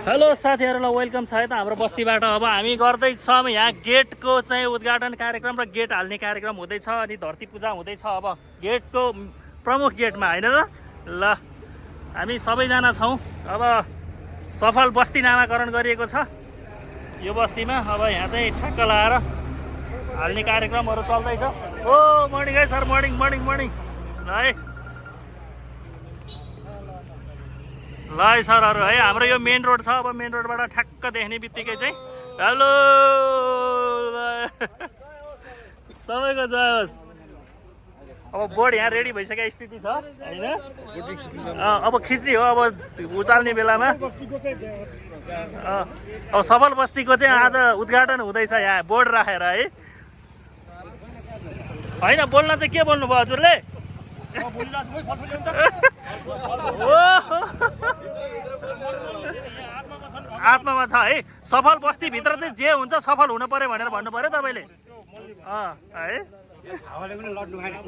Hello साथीहरूलाई welcome छ है त हाम्रो बस्तीबाट। अब हामी गर्दैछौँ यहाँ गेटको चाहिँ उद्घाटन कार्यक्रम र गेट हाल्ने कार्यक्रम हुँदैछ अनि धरती पूजा हुँदैछ। अब गेटको प्रमुख गेटमा होइन त ल हामी सबैजना छौँ। अब सफल बस्ती नामाकरण गरिएको छ यो बस्तीमा। अब यहाँ चाहिँ ठ्याक्क लाएर हाल्ने कार्यक्रमहरू चल्दैछ। ओ मर्निङ है सर, मर्निङ मर्निङ मर्निङ ल है ल है सरहरू है। हाम्रो यो मेन रोड छ। अब मेन रोडबाट ठ्याक्क देख्ने बित्तिकै चाहिँ हेलो सबैको जय होस्। अब बोर्ड यहाँ रेडी भइसकेको स्थिति छ होइन। अब खिच्ने हो अब उचाल्ने बेलामा। अब सफल बस्तीको चाहिँ आज उद्घाटन हुँदैछ यहाँ बोर्ड राखेर है। होइन बोल्न चाहिँ के बोल्नु भयो हजुरले? आत्मामा छ है। सफल बस्तीभित्र चाहिँ जे हुन्छ सफल हुनु पर्यो भनेर भन्नु पर्यो तपाईँले है।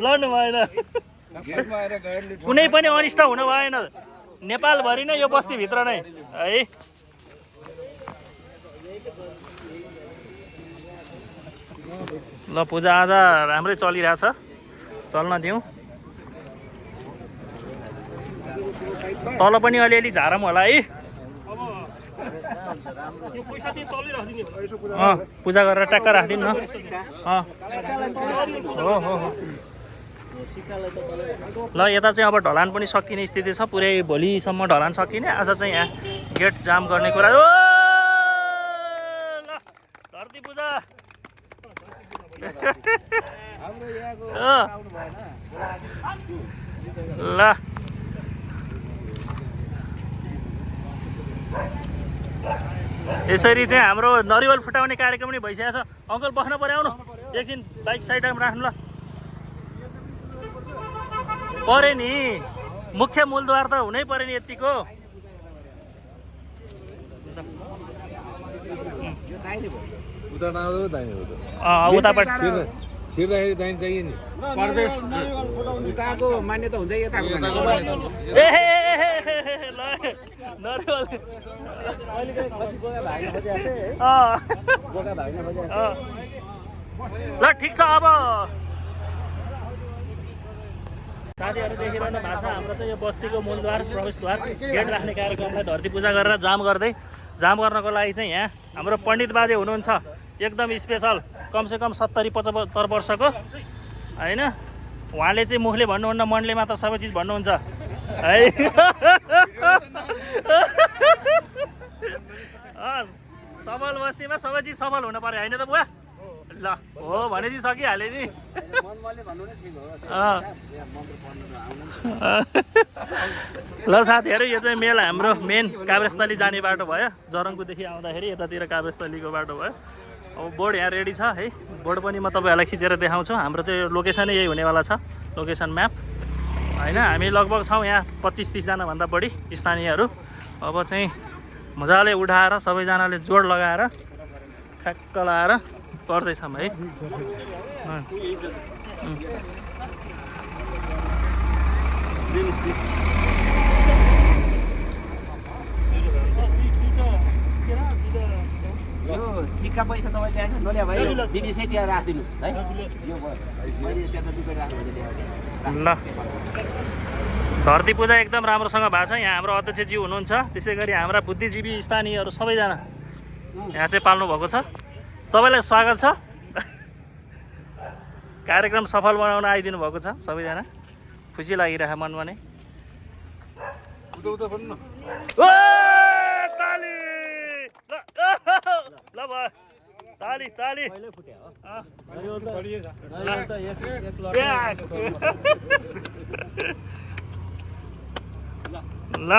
लड्नु भएन, कुनै पनि अनिष्ट हुनु भएन नेपालभरि नै यो बस्तीभित्र नै है। ल पूजा आज राम्रै चलिरहेछ, चल्न दिउँ। तल पनि अलिअलि झारम होला है। पूजा गरेर ट्याक्क राखिदिनु न। हो हो ल यता चाहिँ अब ढलान पनि सकिने स्थिति छ। पुरै भोलिसम्म ढलान सकिने। आज चाहिँ यहाँ गेट जाम गर्ने कुरा। ओ ल धरती पूजा ल यसरी चाहिँ हाम्रो नरिवल फुटाउने कार्यक्रम नै भइसकेको छ। अङ्कल बस्न पर्यो, आउनु एकछिन बाइक साइडमा राख्नु ल। पऱ्यो नि, मुख्य मूलद्वार त हुनै पऱ्यो नि यतिको। उतापट्टि मान्यता हुन्छ ल ठिक छ। अब साथीहरू देखिरहनु भएको छ हाम्रो चाहिँ यो बस्तीको मूलद्वार प्रवेशद्वार गेट राख्ने कार्यक्रमलाई धरती पूजा गरेर जाम गर्नको लागि चाहिँ यहाँ हाम्रो पण्डित बाजे हुनुहुन्छ एकदम स्पेसल, कमसेकम 70-75 वर्षको होइन। उहाँले चाहिँ मुखले भन्नुहुन्न, मनले मात्र सबै चिज भन्नुहुन्छ है। सफल बस्तीमा सबै चिज सफल हुनु पर्यो होइन त बुवा? ल हो भनेपछि सकिहाल्यो नि। ल साथीहरू यो चाहिँ मेल हाम्रो मेन काभ्रेस्थली जाने बाटो भयो। जरङकोदेखि आउँदाखेरि यतातिर काभ्रेस्थलीको बाटो भयो। अब बोर्ड यहाँ रेडी छ है। बोर्ड पनि म तपाईँहरूलाई खिचेर देखाउँछु। हाम्रो चाहिँ लोकेसनै यही हुनेवाला छ, लोकेसन म्याप होइन। हामी लगभग छौँ यहाँ 25-30 जनाभन्दा बढी स्थानीयहरू। अब चाहिँ मजाले उठाएर सबैजनाले जोड लगाएर ठ्याक्क लाएर गर्दैछौँ है। सिक्का पैसा तपाईँले ल्याएछ नल्या भाइ विदेशै त्यहाँ राखिदिनुहोस् है। ल धरती पूजा एकदम राम्रोसँग भएको छ। यहाँ हाम्रो अध्यक्षज्यू हुनुहुन्छ, त्यसै गरी हाम्रा बुद्धिजीवी स्थानीयहरू सबैजना यहाँ चाहिँ पाल्नु भएको छ। सबैलाई स्वागत छ। कार्यक्रम सफल बनाउन आइदिनु भएको छ सबैजना। खुसी लागिरहेको मनमा नै। ल भयो ताली ताली। ल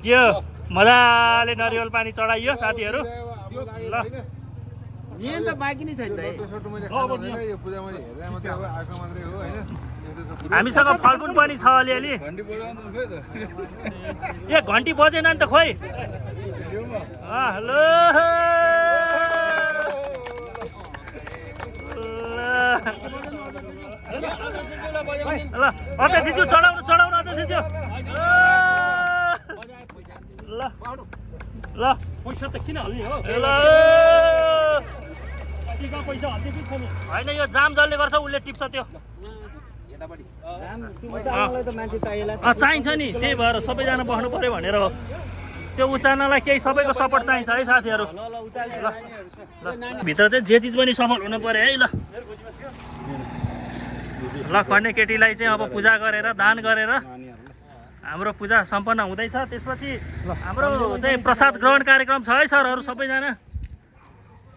के हो मजाले नरिवल पानी चढाइयो साथीहरू। ल नियम त बाँकी नै छैन। हामीसँग फलफुल पनि छ अलिअलि। ए घन्टी बजेन नि त खोइ। हेलो ल अध्यक्षज्यू चढाउनु अध्यक्षज्यू। ल ल पैसा त किन हाल्ने हो ल टिका पैसा हाल्ने कि छैन होइन यो जाम जसले गर्छ उसले टिप्छ त्यो चाहिन्छ नि त्यही भएर सबैजना बस्नु पर्यो भनेर हो त्यो उचाल्नलाई केही सबैको सपोर्ट चाहिन्छ है साथीहरू भित्र चाहिँ जे चिज पनि सफल हुनु पर्यो है ल ल खन्ने केटीलाई चाहिँ अब पूजा गरेर दान गरेर हाम्रो पूजा सम्पन्न हुँदैछ त्यसपछि हाम्रो चाहिँ प्रसाद ग्रहण कार्यक्रम छ है सरहरू सबैजना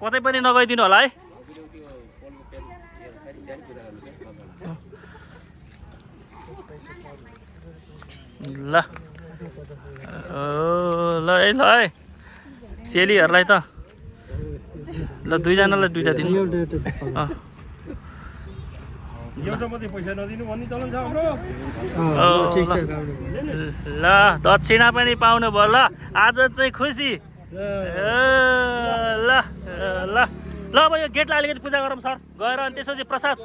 कतै पनि नगइदिनु होला है ल ल है चेलीहरूलाई त ल दुईजनालाई दुईटा दिनु एउटा मात्रै पैसा नदिनु भन्ने चलन छ हाम्रो ल दक्षिणा पनि पाउनु भयो ल आज चाहिँ खुसी ल ल ल अब यो गेटलाई अलिकति पूजा गरौँ सर गएर अनि त्यसपछि प्रसाद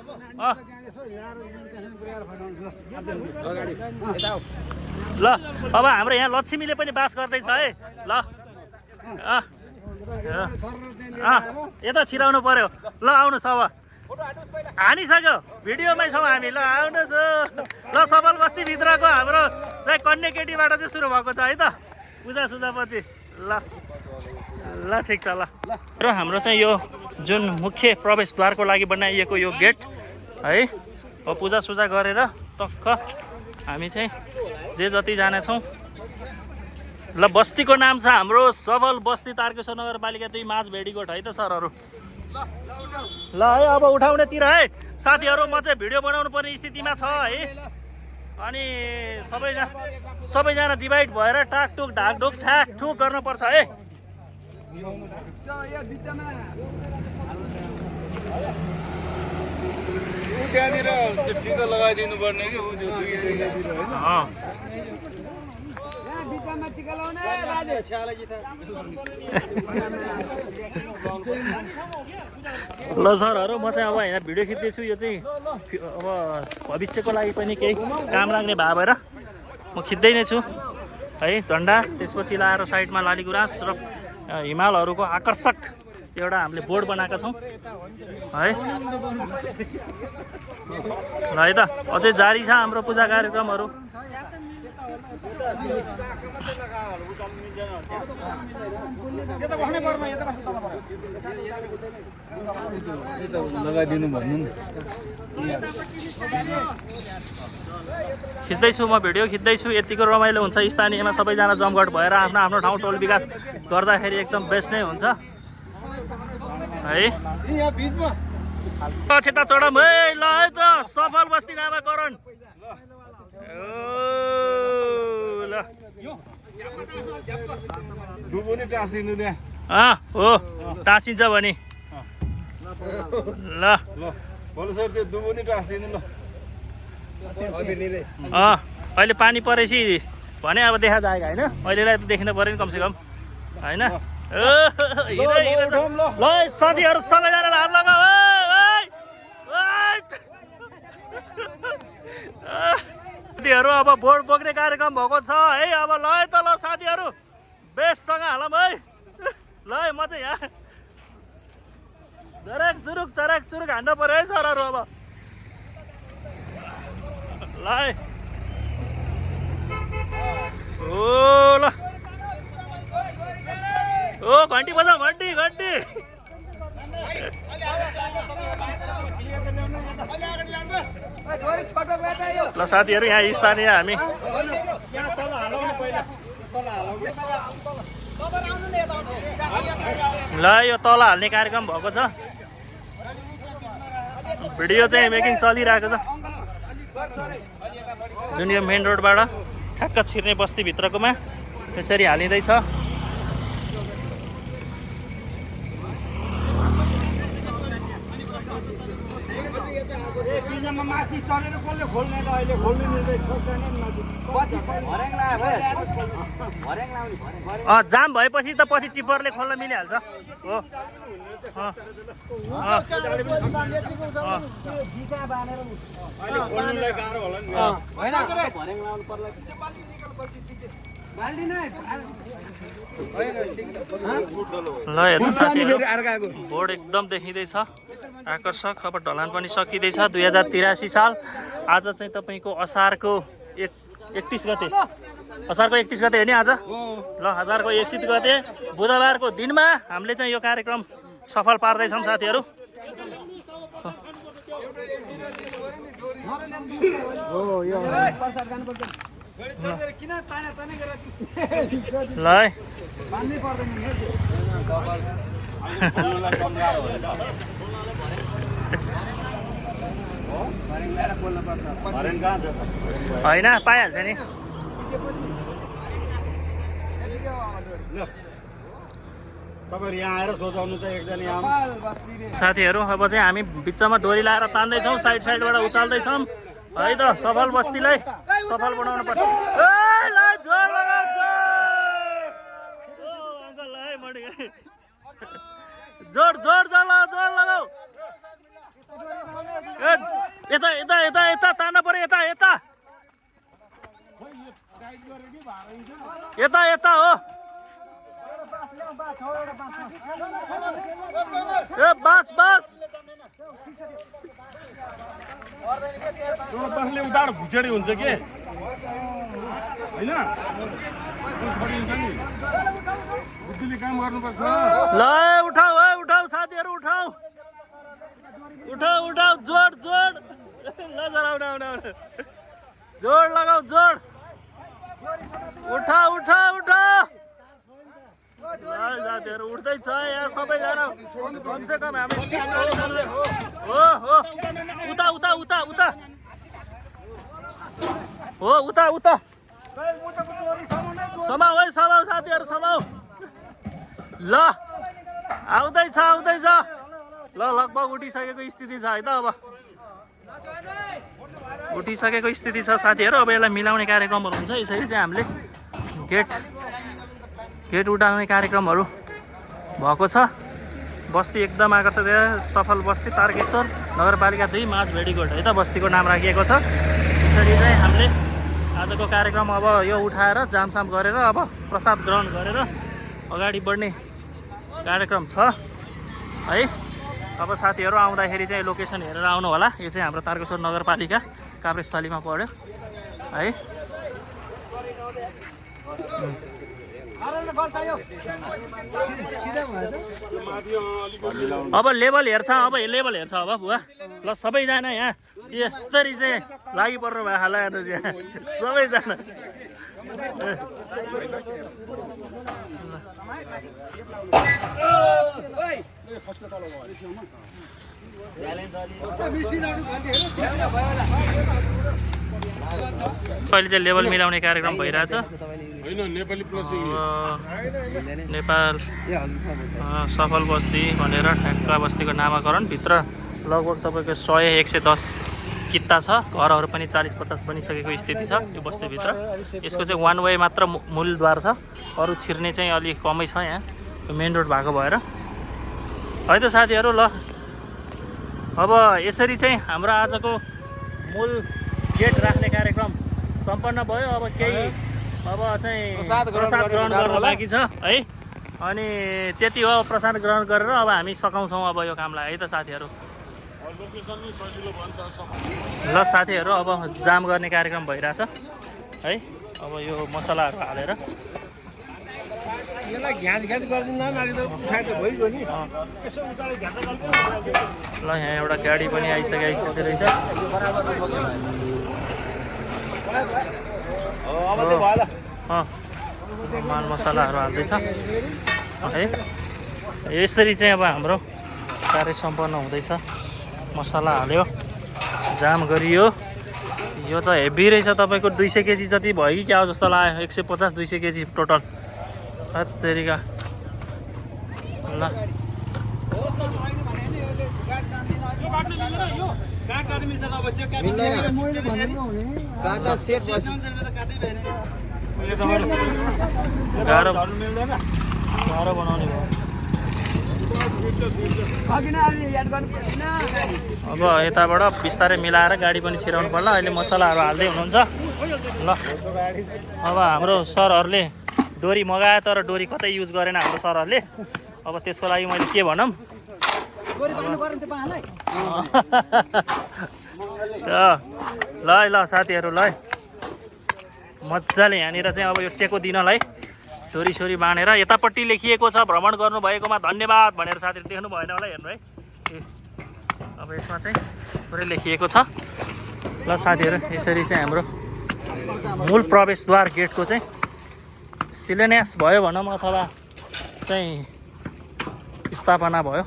ल अब हाम्रो यहाँ लक्ष्मीले पनि बास गर्दैछ है ल यता छिराउनु पर्यो ल आउनुहोस् अब हानिसक्यो भिडियोमै छौँ हामी ल आउनुहोस् ल सबल बस्तीभित्रको हाम्रो चाहिँ कन्या केटीबाट चाहिँ सुरु भएको छ है त पूजा सुजा पछि ल ल ठिक छ ल र हाम्रो चाहिँ यो जुन मुख्य प्रवेशद्वारको लागि बनाइएको यो गेट है अब पूजा सुजा गरेर टक्क हामी चाहिँ जे जतिजना छौँ ल बस्तीको नाम छ हाम्रो सबल बस्ती तारकेश्वर नगरपालिका 2 माझ भेडीकोट है त सरहरू ल है अब उठाउनेतिर है साथीहरू म चाहिँ भिडियो बनाउनु पर्ने स्थितिमा छ है अनि सबैजना डिभाइड भएर टाकटुक ढाकढुक ठ्याकठुक गर्नुपर्छ है त्यहाँनिर त्यो टिका लगाइदिनु पर्ने कि ल सरहरू म चाहिँ अब होइन भिडियो खिच्दैछु यो चाहिँ अब भविष्यको लागि पनि केही काम लाग्ने भए भएर म खिच्दै नै छु है झन्डा त्यसपछि लाएर साइडमा लालीगुराँस र हिमालहरूको आकर्षक एउटा हामीले बोर्ड बनाएका छौँ है ल है त अझै जारी छ हाम्रो पूजा कार्यक्रमहरू लगाइदिनु भन्नु खिच्दैछु म भिडियो खिच्दैछु यतिको रमाइलो हुन्छ स्थानीयमा सबैजना जमघट भएर आफ्नो आफ्नो ठाउँ टोल विकास गर्दाखेरि एकदम बेस्ट नै हुन्छ है क्षता चढम है ल है त सफल बस्ती नामाकरण ल दुबो नि टाँसिदिनु त्यहाँ हो टाँसिन्छ भने ल भोलि सर त्यो दुबो नि टाँसिदिनु ल अहिले पानी परेपछि भने अब देखा जाएगा होइन अहिलेलाई त देखिन पऱ्यो नि कमसेकम होइन ल साथीहरू सबैजना हात लगाऊ साथीहरू अब बोर्ड बोक्ने कार्यक्रम भएको छ है अब ल है त ल साथीहरू बेस्टसँग हालौँ है ल है म चाहिँ यहाँ चराक चुरुक हान्नु पर्यो है सरहरू अब ल है ल ओ घन्टी बजाऊ घन्टी ल साथीहरू यहाँ स्थानीय हामी ल यो तल हाल्ने कार्यक्रम भएको छ भिडियो चाहिँ मेकिङ चलिरहेको छ जुन यो मेन रोडबाट ठ्याक्क छिर्ने बस्तीभित्रकोमा त्यसरी हालिँदैछ माथि चढेर कसले खोल्ने त अहिले खोल्नु मिल्दैन पछि जाम भएपछि त पछि टिप्परले खोल्न मिलिहाल्छ हो खोल्नुलाई गाह्रो होला नि होइन ल हेर्नु साथीहरू बोर्ड एकदम देखिँदैछ आकर्षक। अब ढलान पनि सकिँदैछ। 2083 साल आज चाहिँ तपाईँको असारको 31 गते, असारको 31 गते हो नि आज। ल असारको 31 गते बुधबारको दिनमा हामीले चाहिँ यो कार्यक्रम सफल पार्दैछौँ साथीहरू। ल है होइन पाइहाल्छ नि। तपाईहरु यहाँ आएर सोचाउनु त एकजना यहाँ साथीहरू अब चाहिँ हामी बिचमा डोरी लाएर तान्दैछौँ, साइड साइडबाट उचाल्दैछौँ है त। सफल बस्तीलाई सफल बनाउनु पर्छ। जोड जोड जोड लगाऊ, जोड लगाऊ। यता यता यता यता तान्न पर्यो, यता यता यता यता हो। ए बस बस बाँसले उतार भुचेडी हुन्छ के होइन? बुद्धिले काम गर्नुपर्छ। ल उठाऊ है, उठाऊ साथीहरू, उठाऊ उठाऊ उठाऊ। जोड जोड ल जरा उठाऊ उठाऊ, जोड लगाऊ, जोड उठा उठा उठा। साथीहरू उठ्दैछ यहाँ सबैजना, कमसेकम हामी 30 हो हो। उता उता उता उता हो, उता उता समाऊ है, समाऊ साथीहरू समाऊ। ल आउँदैछ आउँदैछ। ल लगभग उठिसकेको स्थिति छ है त। अब उठिसकेको स्थिति छ साथीहरू। अब यसलाई मिलाउने कार्यक्रमहरू हुन्छ। यसरी चाहिँ हामीले गेट उडाल्ने कार्यक्रमहरू भएको छ। बस्ती एकदम आकर्षक सफल बस्ती तारकेश्वर नगरपालिका 2 माझ भेडीकोट है त बस्तीको नाम राखिएको छ। यसरी चाहिँ हामीले आजको कार्यक्रम अब यो उठाएर जामसाम गरेर अब प्रसाद ग्रहण गरेर अगाडि बढ्ने कार्यक्रम छ है। अब साथीहरू आउँदाखेरि चाहिँ लोकेसन हेरेर आउनु होला। यो चाहिँ हाम्रो तारकेश्वर नगरपालिका काभ्रेस्थलीमा पर्यो है। अब लेभल हेर्छ, अब लेभल हेर्छ अब बुवा। ल सबैजना यहाँ यसरी चाहिँ लागि पर्नु भयो होला हेर्नुहोस् यहाँ सबैजना। अहिले चाहिँ लेभल मिलाउने कार्यक्रम भइरहेछ। नेपाल सफल बस्ती भनेर ठ्याक्का बस्तीको नामाकरण भित्र लगभग तपाईँको 100-110 किता छ। घरहरू पनि 40-50 बनिसकेको स्थिति छ यो बस्तीभित्र। यसको चाहिँ वान वे मात्र मूलद्वार छ, अरू छिर्ने चाहिँ अलिक कमै छ यहाँ मेन रोड भएको भएर है त साथीहरू। ल अब यसरी चाहिँ हाम्रो आजको मूल गेट राख्ने कार्यक्रम सम्पन्न भयो। अब केही अब चाहिँ प्रसाद ग्रहण गर्न बाँकी छ है। अनि त्यति हो, प्रसाद ग्रहण गरेर अब हामी सघाउँछौँ अब यो कामलाई है त साथीहरू। ल साथीहरू अब जाम गर्ने कार्यक्रम भइरहेछ है। अब यो मसलाहरू हालेर यसलाई घ्यास घ्यास गर्दिन नानी त उठाएर भइगयो नि। ल यहाँ एउटा गाडी पनि आइसकेको स्थिति रहेछ। माल मसलाहरू हाल्दैछ है। यसरी चाहिँ अब हाम्रो कार्य सम्पन्न हुँदैछ। मसला हाल्यो, जाम गरियो। यो त हेभी रहेछ, तपाईँको 200 केजी जति भयो कि क्या हो जस्तो लाग्यो। 150-200 केजी टोटल तेरिका। ल गाह्रो बनाउने भयो। अब यताबाट बिस्तारै मिलाएर गाडी पनि छिराउनु पर्ला। अहिले मसलाहरू हाल्दै हुनुहुन्छ। ल अब हाम्रो सरहरूले डोरी मगाए तर डोरी कतै युज गरेन हाम्रो सरहरूले। अब त्यसको लागि मैले के भनौँ ल ल साथीहरू ल मजाले यहाँनिर चाहिँ अब यो टेको दिनलाई डोरी सोरी बाँधेर यतापट्टि लेखिएको छ भ्रमण गर्नुभएकोमा धन्यवाद भनेर साथीहरू देख्नु भएन होला हेर्नु है। अब यसमा चाहिँ पुरै लेखिएको छ। ल साथीहरू यसरी चाहिँ हाम्रो मूल प्रवेशद्वार गेटको चाहिँ शिलान्यास भयो भनौँ अथवा चाहिँ स्थापना भयो।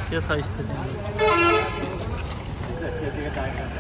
के छ स्थिति